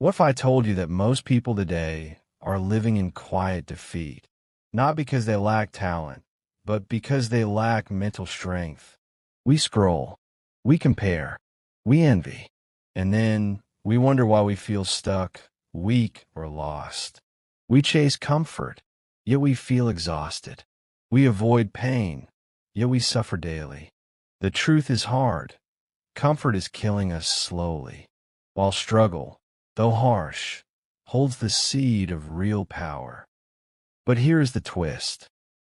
What if I told you that most people today are living in quiet defeat, not because they lack talent, but because they lack mental strength? We scroll, we compare, we envy, and then we wonder why we feel stuck, weak, or lost. We chase comfort, yet we feel exhausted. We avoid pain, yet we suffer daily. The truth is hard. Comfort is killing us slowly, while struggle, though harsh, holds the seed of real power. But here's the twist.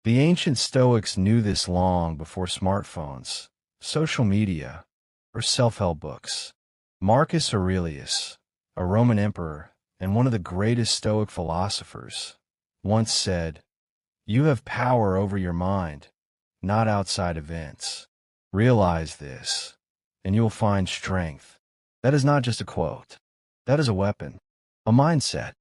The ancient Stoics knew this long before smartphones, social media, or self-help books. Marcus Aurelius, a Roman emperor and one of the greatest Stoic philosophers, once said, "You have power over your mind, not outside events. Realize this, and you will find strength." That is not just a quote. That is a weapon, a mindset,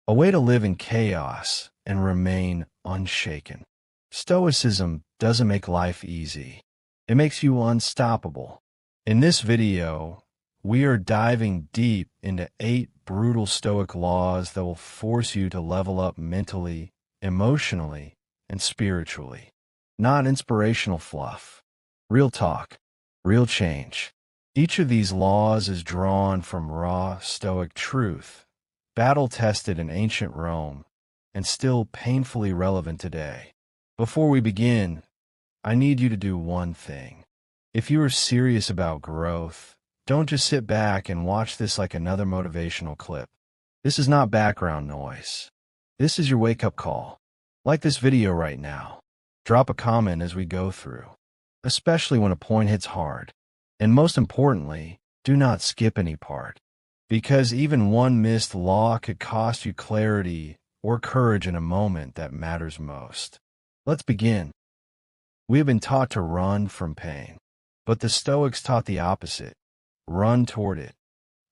a way to live in chaos and remain unshaken. Stoicism doesn't make life easy. It makes you unstoppable. In this video, we are diving deep into 8 brutal Stoic laws that will force you to level up mentally, emotionally, and spiritually. Not inspirational fluff. Real talk. Real change. Each of these laws is drawn from raw Stoic truth, battle-tested in ancient Rome, and still painfully relevant today. Before we begin, I need you to do one thing. If you are serious about growth, don't just sit back and watch this like another motivational clip. This is not background noise. This is your wake-up call. Like this video right now. Drop a comment as we go through, especially when a point hits hard. And most importantly, do not skip any part, because even one missed law could cost you clarity or courage in a moment that matters most. Let's begin. We have been taught to run from pain, but the Stoics taught the opposite. Run toward it,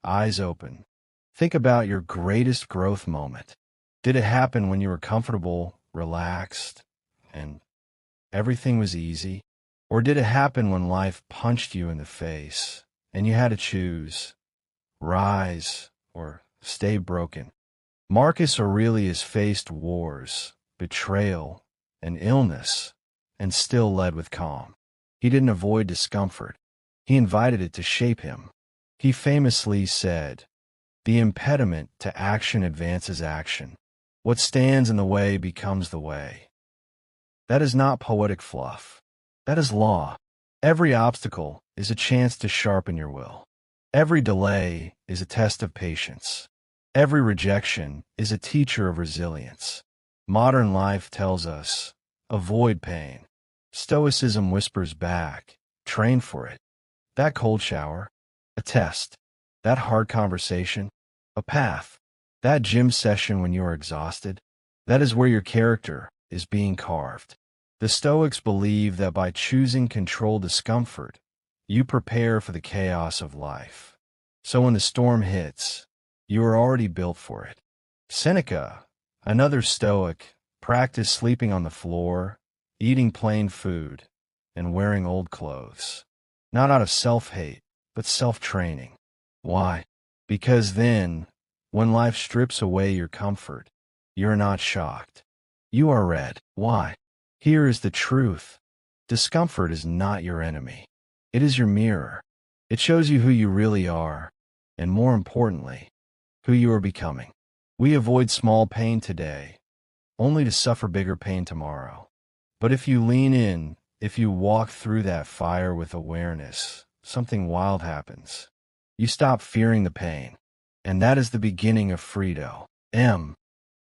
eyes open. Think about your greatest growth moment. Did it happen when you were comfortable, relaxed, and everything was easy? Or did it happen when life punched you in the face and you had to choose, rise or stay broken? Marcus Aurelius faced wars, betrayal, and illness, and still led with calm. He didn't avoid discomfort. He invited it to shape him. He famously said, "The impediment to action advances action. What stands in the way becomes the way." That is not poetic fluff. That is law. Every obstacle is a chance to sharpen your will. Every delay is a test of patience. Every rejection is a teacher of resilience. Modern life tells us, avoid pain. Stoicism whispers back, train for it. That cold shower, a test. That hard conversation, a path. That gym session when you are exhausted, that is where your character is being carved. The Stoics believe that by choosing controlled discomfort, you prepare for the chaos of life. So when the storm hits, you are already built for it. Seneca, another Stoic, practiced sleeping on the floor, eating plain food, and wearing old clothes. Not out of self-hate, but self-training. Why? Because then, when life strips away your comfort, you're not shocked. You are read. Why? Here is the truth. Discomfort is not your enemy. It is your mirror. It shows you who you really are, and more importantly, who you are becoming. We avoid small pain today, only to suffer bigger pain tomorrow. But if you lean in, if you walk through that fire with awareness, something wild happens. You stop fearing the pain, and that is the beginning of freedom.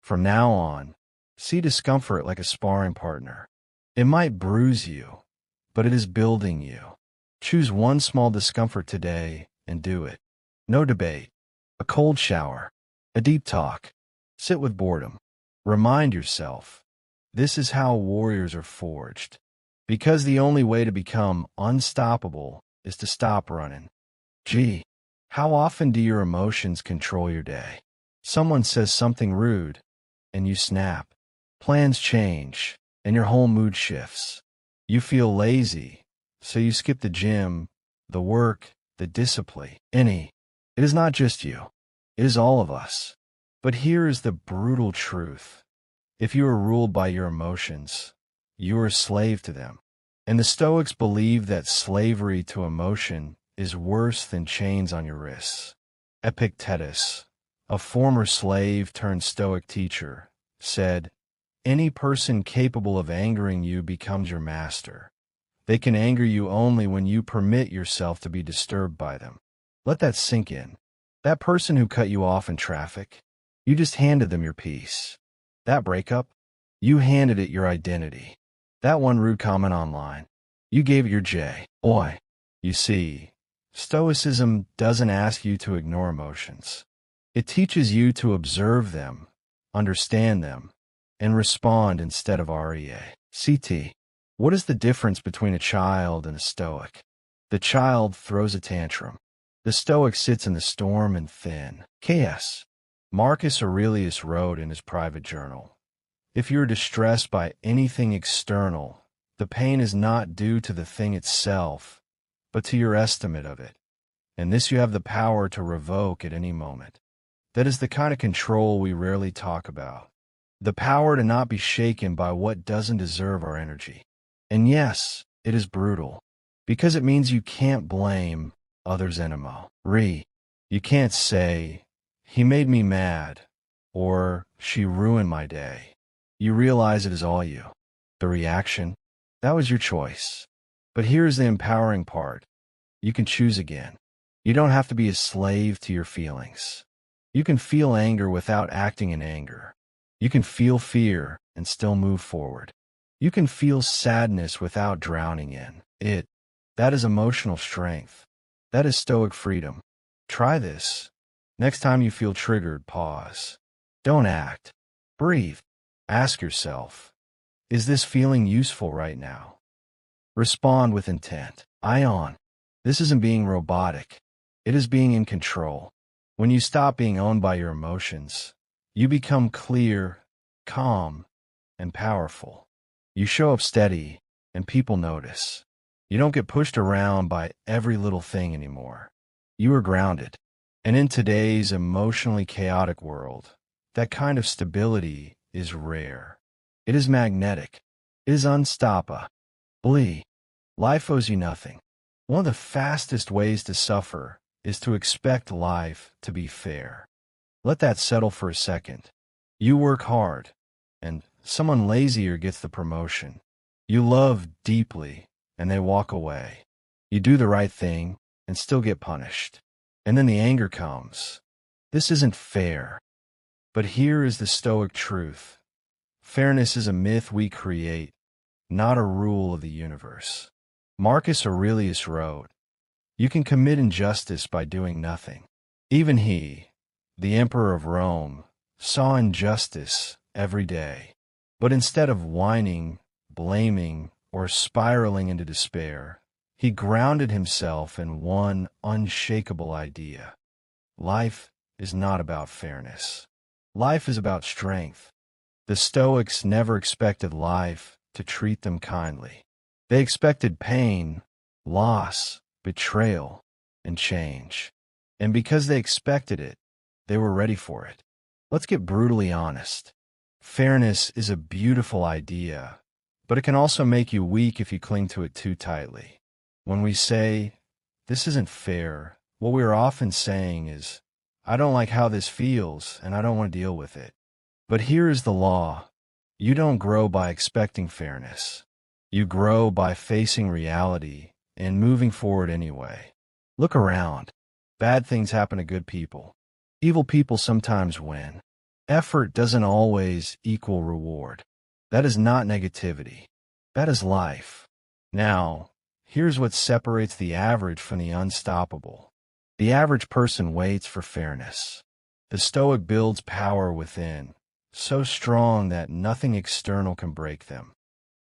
From now on, see discomfort like a sparring partner. It might bruise you, but it is building you. Choose one small discomfort today and do it. No debate. A cold shower. A deep talk. Sit with boredom. Remind yourself, this is how warriors are forged. Because the only way to become unstoppable is to stop running. Gee, how often do your emotions control your day? Someone says something rude, and you snap. Plans change, and your whole mood shifts. You feel lazy, so you skip the gym, the work, the discipline. It is not just you. It is all of us. But here is the brutal truth. If you are ruled by your emotions, you are a slave to them. And the Stoics believe that slavery to emotion is worse than chains on your wrists. Epictetus, a former slave turned Stoic teacher, said, "Any person capable of angering you becomes your master. They can anger you only when you permit yourself to be disturbed by them." Let that sink in. That person who cut you off in traffic, you just handed them your peace. That breakup, you handed it your identity. That one rude comment online, you gave it your Oi. You see, Stoicism doesn't ask you to ignore emotions. It teaches you to observe them, understand them, and respond instead of react. What is the difference between a child and a Stoic? The child throws a tantrum. The Stoic sits in the storm and thin chaos. Marcus Aurelius wrote in his private journal, "If you are distressed by anything external, the pain is not due to the thing itself, but to your estimate of it. And this you have the power to revoke at any moment." That is the kind of control we rarely talk about. The power to not be shaken by what doesn't deserve our energy. And yes, it is brutal, because it means you can't blame others' animo. You can't say, "He made me mad," or "She ruined my day." You realize it is all you. The reaction, that was your choice. But here's the empowering part. You can choose again. You don't have to be a slave to your feelings. You can feel anger without acting in anger. You can feel fear and still move forward. You can feel sadness without drowning in it. That is emotional strength. That is Stoic freedom. Try this. Next time you feel triggered, pause. Don't act. Breathe. Ask yourself, is this feeling useful right now? Respond with intent. This isn't being robotic. It is being in control. When you stop being owned by your emotions, you become clear, calm, and powerful. You show up steady, and people notice. You don't get pushed around by every little thing anymore. You are grounded. And in today's emotionally chaotic world, that kind of stability is rare. It is magnetic. It is unstoppable. Life owes you nothing. One of the fastest ways to suffer is to expect life to be fair. Let that settle for a second. You work hard, and someone lazier gets the promotion. You love deeply, and they walk away. You do the right thing and still get punished. And then the anger comes. This isn't fair. But here is the Stoic truth. Fairness is a myth we create, not a rule of the universe. Marcus Aurelius wrote, "You can commit injustice by doing nothing." Even he, the emperor of Rome, saw injustice every day. But instead of whining, blaming, or spiraling into despair, he grounded himself in one unshakable idea. Life is not about fairness. Life is about strength. The Stoics never expected life to treat them kindly. They expected pain, loss, betrayal, and change. And because they expected it, they were ready for it. Let's get brutally honest. Fairness is a beautiful idea, but it can also make you weak if you cling to it too tightly. When we say, "This isn't fair," what we are often saying is, "I don't like how this feels, and I don't want to deal with it." But here is the law. You don't grow by expecting fairness. You grow by facing reality and moving forward anyway. Look around. Bad things happen to good people. Evil people sometimes win. Effort doesn't always equal reward. That is not negativity. That is life. Now, here's what separates the average from the unstoppable. The average person waits for fairness. The Stoic builds power within, so strong that nothing external can break them.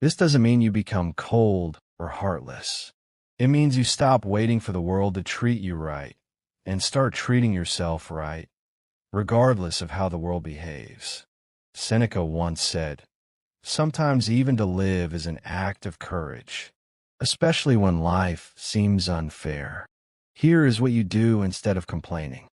This doesn't mean you become cold or heartless. It means you stop waiting for the world to treat you right and start treating yourself right, regardless of how the world behaves. Seneca once said, "Sometimes even to live is an act of courage, especially when life seems unfair." Here is what you do instead of complaining.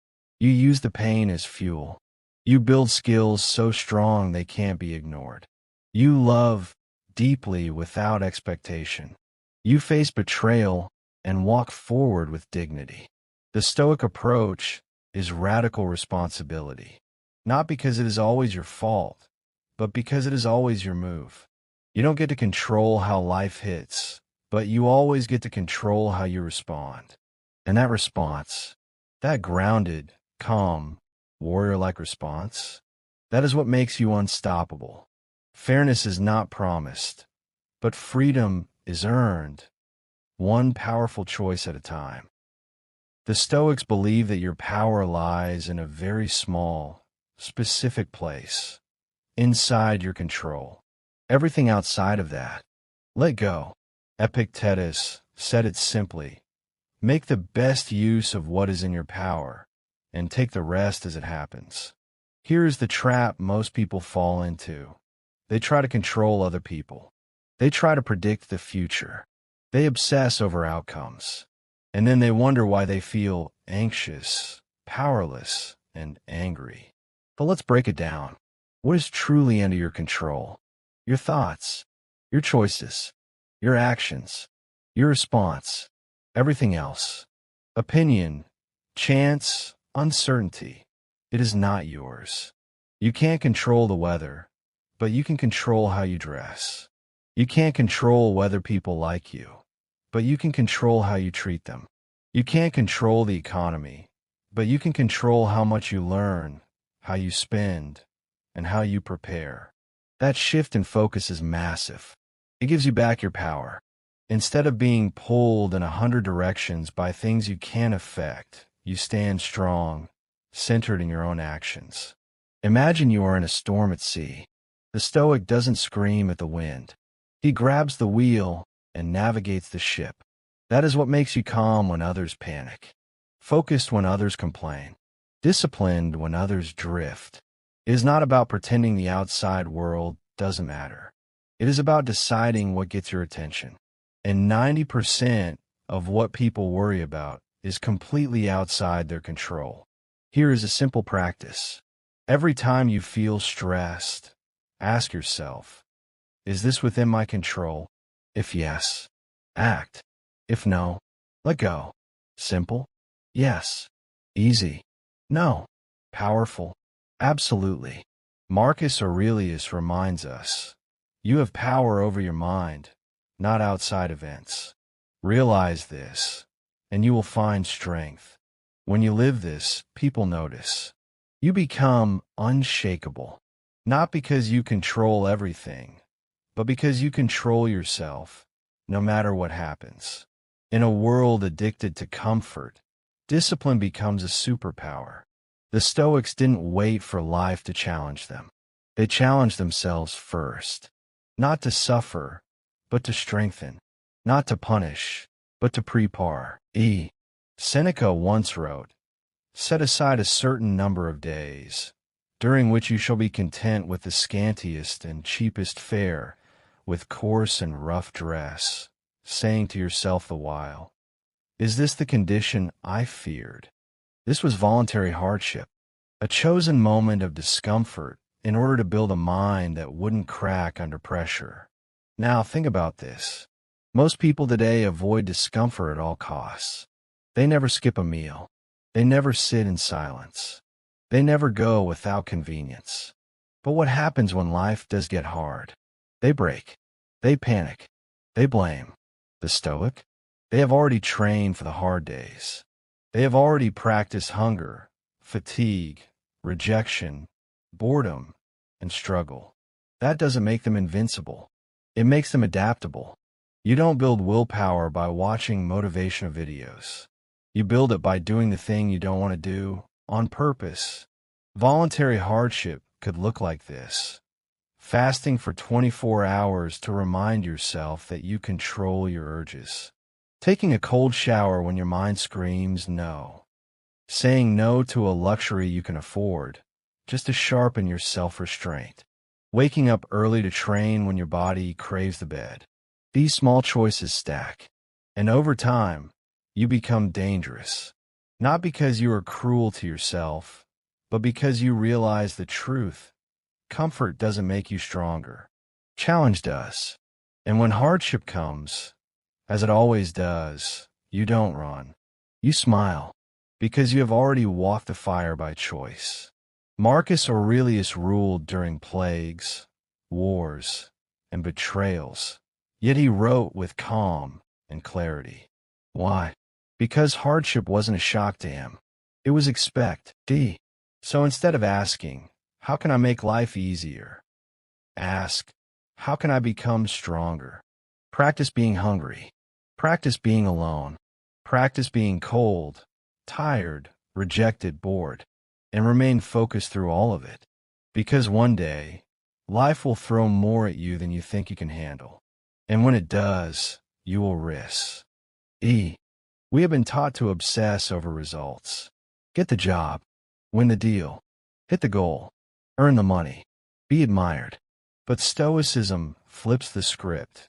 You use the pain as fuel. You build skills so strong they can't be ignored. You love deeply without expectation. You face betrayal and walk forward with dignity. The Stoic approach is radical responsibility, not because it is always your fault, but because it is always your move. You don't get to control how life hits, but you always get to control how you respond. And that response, that grounded, calm, warrior-like response, that is what makes you unstoppable. Fairness is not promised, but freedom is earned, one powerful choice at a time. The Stoics believe that your power lies in a very small, specific place, inside your control. Everything outside of that, let go. Epictetus said it simply: make the best use of what is in your power, and take the rest as it happens. Here is the trap most people fall into. They try to control other people. They try to predict the future. They obsess over outcomes. And then they wonder why they feel anxious, powerless, and angry. But let's break it down. What is truly under your control? Your thoughts, your choices, your actions, your response, everything else. Opinion, chance, uncertainty. It is not yours. You can't control the weather, but you can control how you dress. You can't control whether people like you, but you can control how you treat them. You can't control the economy, but you can control how much you learn, how you spend, and how you prepare. That shift in focus is massive. It gives you back your power. Instead of being pulled in 100 directions by things you can't affect, you stand strong, centered in your own actions. Imagine you are in a storm at sea. The Stoic doesn't scream at the wind. He grabs the wheel and navigates the ship. That is what makes you calm when others panic, focused when others complain, disciplined when others drift. It is not about pretending the outside world doesn't matter. It is about deciding what gets your attention. And 90% of what people worry about is completely outside their control. Here is a simple practice. Every time you feel stressed, ask yourself, is this within my control? If yes, act. If no, let go. Simple? Yes. Easy? No. Powerful? Absolutely. Marcus Aurelius reminds us, you have power over your mind, not outside events. Realize this, and you will find strength. When you live this, people notice. You become unshakable, not because you control everything, but because you control yourself, no matter what happens. In a world addicted to comfort, discipline becomes a superpower. The Stoics didn't wait for life to challenge them. They challenged themselves first, not to suffer, but to strengthen, not to punish, but to prepare. Seneca once wrote, set aside a certain number of days, during which you shall be content with the scantiest and cheapest fare, with coarse and rough dress, saying to yourself the while, is this the condition I feared? This was voluntary hardship, a chosen moment of discomfort in order to build a mind that wouldn't crack under pressure. Now think about this. Most people today avoid discomfort at all costs. They never skip a meal. They never sit in silence. They never go without convenience. But what happens when life does get hard? They break. They panic. They blame. The Stoic? They have already trained for the hard days. They have already practiced hunger, fatigue, rejection, boredom, and struggle. That doesn't make them invincible. It makes them adaptable. You don't build willpower by watching motivational videos. You build it by doing the thing you don't want to do on purpose. Voluntary hardship could look like this. Fasting for 24 hours to remind yourself that you control your urges. Taking a cold shower when your mind screams no. Saying no to a luxury you can afford, just to sharpen your self-restraint. Waking up early to train when your body craves the bed. These small choices stack, and over time, you become dangerous. Not because you are cruel to yourself, but because you realize the truth. Comfort doesn't make you stronger. Challenge does. And when hardship comes, as it always does, you don't run. You smile, because you have already walked the fire by choice. Marcus Aurelius ruled during plagues, wars, and betrayals, yet he wrote with calm and clarity. Why? Because hardship wasn't a shock to him. It was expected. So instead of asking, how can I make life easier? Ask, how can I become stronger? Practice being hungry. Practice being alone. Practice being cold, tired, rejected, bored, and remain focused through all of it. Because one day, life will throw more at you than you think you can handle. And when it does, you will risk. We have been taught to obsess over results. Get the job, win the deal, hit the goal, earn the money, be admired. But Stoicism flips the script.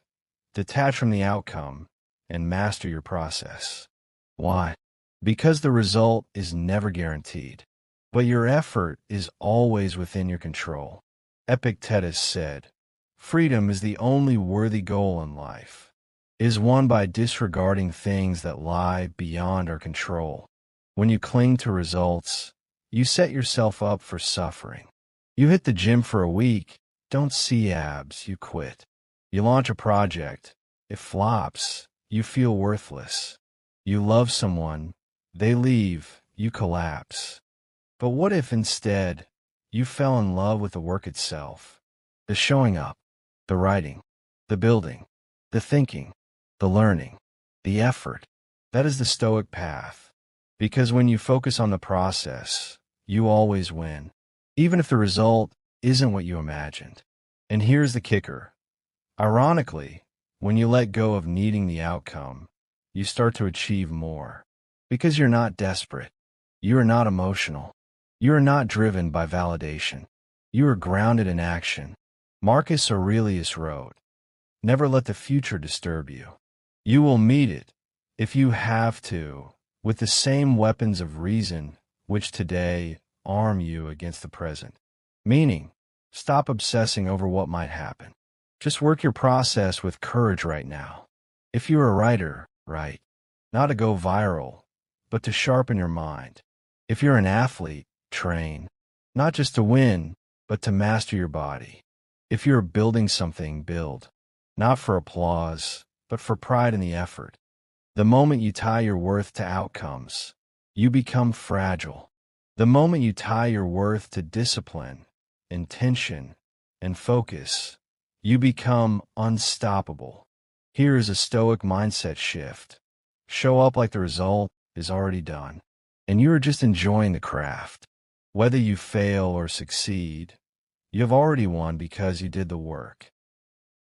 Detach from the outcome and master your process. Why? Because the result is never guaranteed, but your effort is always within your control. Epictetus said, freedom is the only worthy goal in life. It is won by disregarding things that lie beyond our control. When you cling to results, you set yourself up for suffering. You hit the gym for a week, don't see abs, you quit. You launch a project, it flops, you feel worthless. You love someone, they leave, you collapse. But what if instead, you fell in love with the work itself? The showing up, the writing, the building, the thinking, the learning, the effort. That is the Stoic path. Because when you focus on the process, you always win, even if the result isn't what you imagined. And here's the kicker. Ironically, when you let go of needing the outcome, you start to achieve more. Because you're not desperate. You are not emotional. You are not driven by validation. You are grounded in action. Marcus Aurelius wrote, never let the future disturb you. You will meet it, if you have to, with the same weapons of reason which today arm you against the present. Meaning, stop obsessing over what might happen. Just work your process with courage right now. If you're a writer, write. Not to go viral, but to sharpen your mind. If you're an athlete, train. Not just to win, but to master your body. If you're building something, build. Not for applause, but for pride in the effort. The moment you tie your worth to outcomes, you become fragile. The moment you tie your worth to discipline, intention, and focus, you become unstoppable. Here is a Stoic mindset shift. Show up like the result is already done, and you are just enjoying the craft. Whether you fail or succeed, you have already won because you did the work.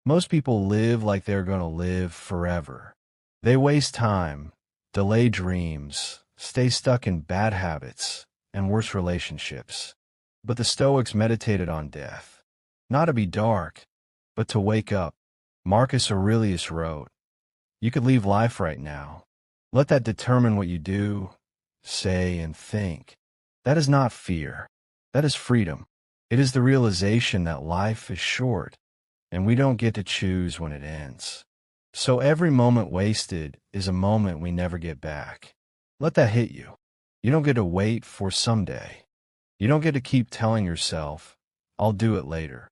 Most people live like they're going to live forever. They waste time, delay dreams, stay stuck in bad habits, and worse relationships. But the Stoics meditated on death, not to be dark, but to wake up. Marcus Aurelius wrote, you could leave life right now. Let that determine what you do, say, and think. That is not fear. That is freedom. It is the realization that life is short, and we don't get to choose when it ends. So every moment wasted is a moment we never get back. Let that hit you. You don't get to wait for someday. You don't get to keep telling yourself, I'll do it later.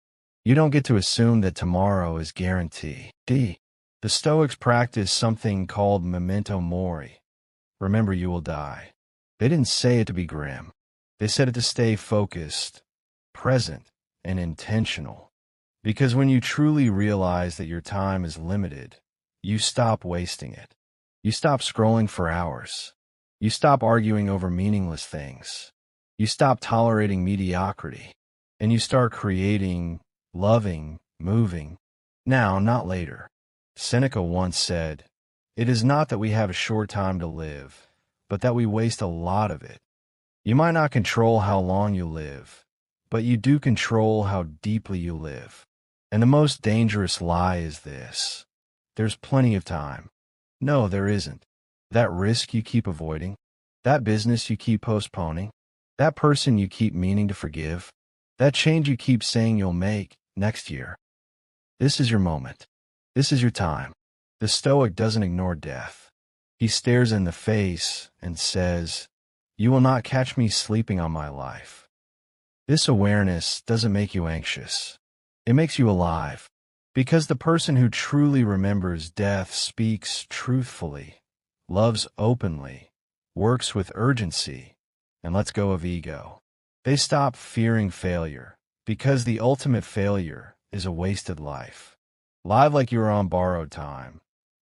You don't get to assume that tomorrow is guaranteed. The Stoics practice something called memento mori. Remember, you will die. They didn't say it to be grim. They said it to stay focused, present, and intentional. Because when you truly realize that your time is limited, you stop wasting it. You stop scrolling for hours. You stop arguing over meaningless things. You stop tolerating mediocrity. And you start creating, loving, moving. Now, not later. Seneca once said, it is not that we have a short time to live, but that we waste a lot of it. You might not control how long you live, but you do control how deeply you live. And the most dangerous lie is this. There's plenty of time. No, there isn't. That risk you keep avoiding, That business you keep postponing? That person you keep meaning to forgive? That change you keep saying you'll make next year? This is your moment. This is your time. The Stoic doesn't ignore death. He stares in the face and says, "You will not catch me sleeping on my life." This awareness doesn't make you anxious. It makes you alive. Because the person who truly remembers death speaks truthfully, loves openly, works with urgency, and lets go of ego. They stop fearing failure, because the ultimate failure is a wasted life. Live like you are on borrowed time,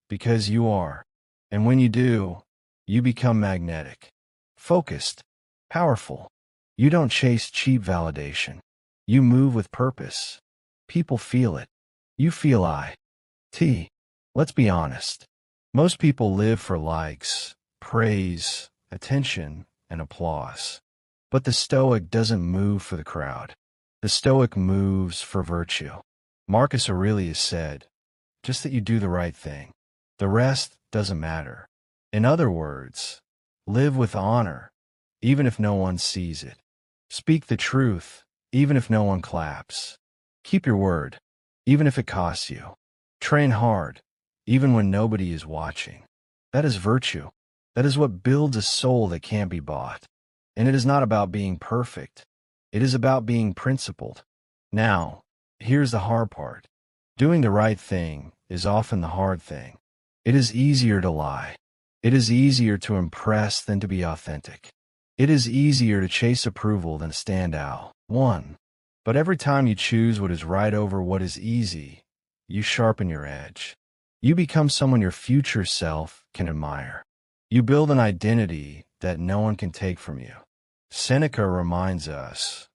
because you are. And when you do, you become magnetic, focused, powerful. You don't chase cheap validation. You move with purpose. People feel it. You feel it. Let's be honest. Most people live for likes, praise, attention, and applause. But the Stoic doesn't move for the crowd. The Stoic moves for virtue. Marcus Aurelius said, "Just that you do the right thing. The rest doesn't matter." In other words, live with honor, even if no one sees it. Speak the truth, even if no one claps. Keep your word, even if it costs you. Train hard, even when nobody is watching. That is virtue. That is what builds a soul that can't be bought. And it is not about being perfect. It is about being principled. Now, here's the hard part. Doing the right thing is often the hard thing. It is easier to lie. It is easier to impress than to be authentic. It is easier to chase approval than stand out. But every time you choose what is right over what is easy, you sharpen your edge. You become someone your future self can admire. You build an identity that no one can take from you. Seneca reminds us,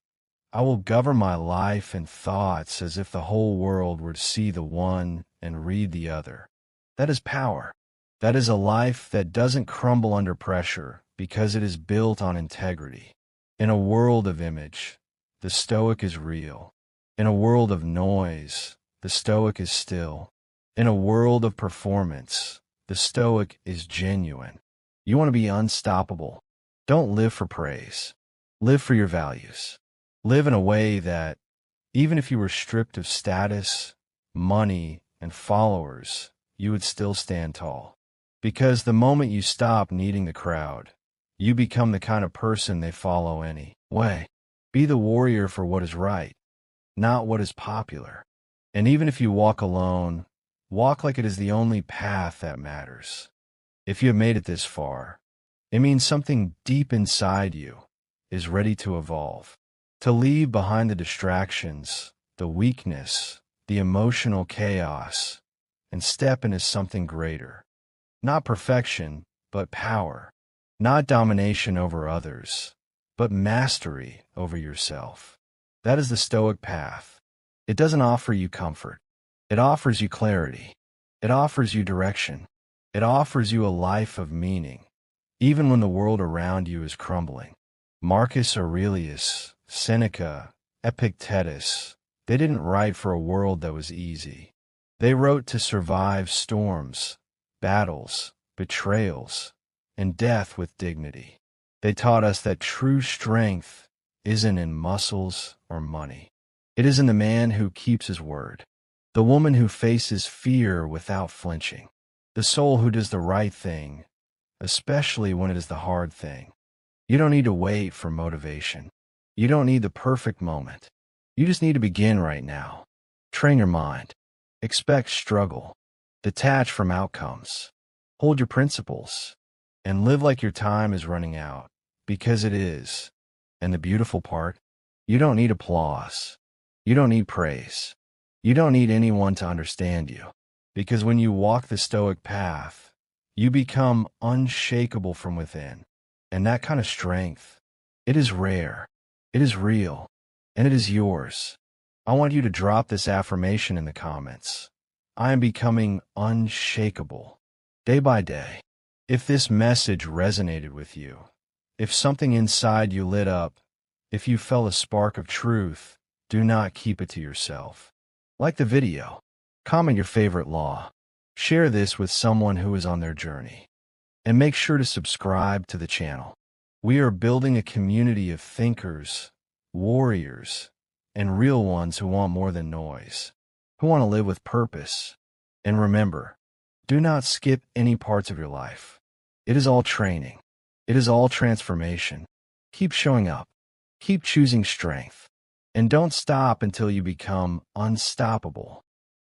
"I will govern my life and thoughts as if the whole world were to see the one and read the other." That is power. That is a life that doesn't crumble under pressure because it is built on integrity. In a world of image, the Stoic is real. In a world of noise, the Stoic is still. In a world of performance, the Stoic is genuine. You want to be unstoppable. Don't live for praise. Live for your values. Live in a way that, even if you were stripped of status, money, and followers, you would still stand tall. Because the moment you stop needing the crowd, you become the kind of person they follow anyway. Be the warrior for what is right, not what is popular. And even if you walk alone, walk like it is the only path that matters. If you have made it this far, it means something deep inside you is ready to evolve, to leave behind the distractions, the weakness, the emotional chaos, and step into something greater. Not perfection, but power. Not domination over others, but mastery over yourself. That is the Stoic path. It doesn't offer you comfort. It offers you clarity. It offers you direction. It offers you a life of meaning, even when the world around you is crumbling. Marcus Aurelius, Seneca, Epictetus, they didn't write for a world that was easy. They wrote to survive storms, battles, betrayals, and death with dignity. They taught us that true strength isn't in muscles or money. It is in the man who keeps his word, the woman who faces fear without flinching, the soul who does the right thing, especially when it is the hard thing. You don't need to wait for motivation. You don't need the perfect moment. You just need to begin right now. Train your mind. Expect struggle. Detach from outcomes. Hold your principles. And live like your time is running out, because it is. And the beautiful part, you don't need applause. You don't need praise. You don't need anyone to understand you. Because when you walk the Stoic path, you become unshakable from within. And that kind of strength, it is rare, it is real, and it is yours. I want you to drop this affirmation in the comments. I am becoming unshakable, day by day. If this message resonated with you, if something inside you lit up, if you felt a spark of truth, do not keep it to yourself. Like the video, comment your favorite law. Share this with someone who is on their journey. And make sure to subscribe to the channel. We are building a community of thinkers, warriors, and real ones who want more than noise, who want to live with purpose. And remember, do not skip any parts of your life. It is all training. It is all transformation. Keep showing up. Keep choosing strength. And don't stop until you become unstoppable.